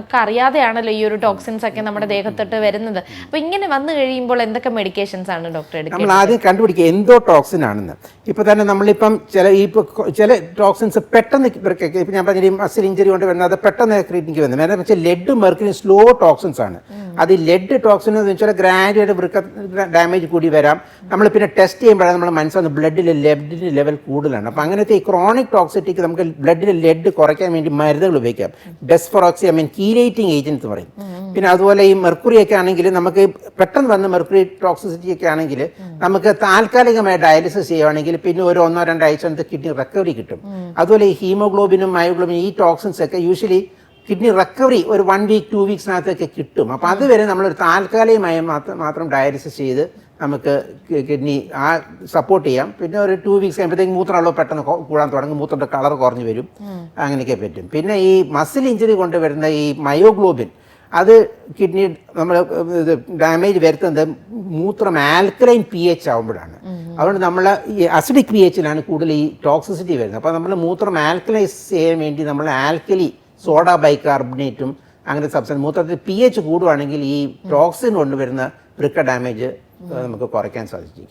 നമുക്ക് അറിയാതെയാണല്ലോ ഈ ഒരു ടോക്സിൻസ് ഒക്കെ നമ്മുടെ ദേഹത്തോട്ട് വരുന്നത്. അപ്പൊ ഇങ്ങനെ വന്നു കഴിയുമ്പോൾ എന്തൊക്കെ മെഡിക്കേഷൻസ് ആണ് ഡോക്ടർ എടുക്കുന്നത്? നമ്മൾ ആദ്യം കണ്ടുപിടിക്കുക എന്തോ ടോക്സിൻ ആണെന്ന്. ഇപ്പൊ തന്നെ നമ്മളിപ്പം ചില ടോക്സിൻസ് പെട്ടെന്ന് ഇപ്പം ഞാൻ പറഞ്ഞ മസിൽ ഇഞ്ചറി കൊണ്ട് വരുന്നത് പെട്ടെന്ന് ക്രീറ്റിക്ക് വരുന്നത്. നേരെ വെച്ചാൽ ലെഡ് മെർക്കുറി സ്ലോ ടോക്സിൻസ് ആണ്. അത് ലെഡ് ടോക്സിൻ എന്ന് വെച്ചാൽ ഗ്രാജുവേറ്റ് വൃക്ക ഡാമേജ് കൂടി വരാം. നമ്മൾ പിന്നെ ടെസ്റ്റ് ചെയ്യുമ്പോഴാണ് നമ്മൾ മനസ്സിലാകുന്നത് ബ്ലഡിലെ ലെഡിൻ്റെ ലെവൽ കൂടുതലാണ്. അപ്പം അങ്ങനത്തെ ഈ ക്രോണിക് ടോക്സിറ്റിക്ക് നമുക്ക് ബ്ലഡിലെ ലെഡ് കുറയ്ക്കാൻ വേണ്ടി മരുന്നുകൾ ഉപയോഗിക്കാം. ഡെസ്ഫറോക്സിയമൈൻ കീലേറ്റിംഗ് ഏജന്റ് എന്ന് പറയും. പിന്നെ അതുപോലെ ഈ മെർക്കുറി ഒക്കെ ആണെങ്കിൽ നമുക്ക് പെട്ടെന്ന് വന്ന് മെർക്കുറി ടോക്സിസിറ്റി ഒക്കെ ആണെങ്കിൽ നമുക്ക് താൽക്കാലികമായി ഡയാലിസിസ് ചെയ്യുകയാണെങ്കിൽ പിന്നെ ഒരു 1-2 ആഴ്ച കിഡ്നി റിക്കവറി കിട്ടും. അതുപോലെ ഈ ഹീമോഗ്ലോബിനും മയോഗ്ലോബിനും ഈ ടോക്സിൻസ് ഒക്കെ യൂഷ്വലി കിഡ്നി റിക്കവറി ഒരു 1 വീക്ക് 2 വീക്സിനകത്തൊക്കെ കിട്ടും. അപ്പോൾ അതുവരെ നമ്മളൊരു താൽക്കാലികമായി മാത്രം ഡയാലിസിസ് ചെയ്ത് നമുക്ക് കിഡ്നി സപ്പോർട്ട് ചെയ്യാം. പിന്നെ ഒരു 2 വീക്സ് കഴിയുമ്പോഴത്തേക്ക് മൂത്രമുള്ള പെട്ടെന്ന് കൂടാൻ തുടങ്ങും, മൂത്രത്തിൻ്റെ കളർ കുറഞ്ഞു വരും, അങ്ങനെയൊക്കെ പറ്റും. പിന്നെ ഈ മസിൽ ഇഞ്ചറി കൊണ്ട് വരുന്ന ഈ മയോഗ്ലോബിൻ അത് കിഡ്നി നമ്മൾ ഡാമേജ് വരുത്തുന്നത് മൂത്രം ആൽക്കലൈൻ pH ആകുമ്പോഴാണ്. അതുകൊണ്ട് നമ്മൾ ഈ അസിഡിക് pHലാണ് കൂടുതൽ ഈ ടോക്സിസിറ്റി വരുന്നത്. അപ്പോൾ നമ്മൾ മൂത്രം ആൽക്കലൈസ് ചെയ്യാൻ വേണ്ടി നമ്മൾ ആൽക്കലി സോഡ ബൈകാർബണേറ്റും അങ്ങനെ സബ്സ്റ്റൻസ് മൂത്രത്തിൽ pH കൂടുവാണെങ്കിൽ ഈ ടോക്സിൻ കൊണ്ടുവരുന്ന വൃക്ക ഡാമേജ് നമുക്ക് കുറയ്ക്കാൻ സാധിക്കും.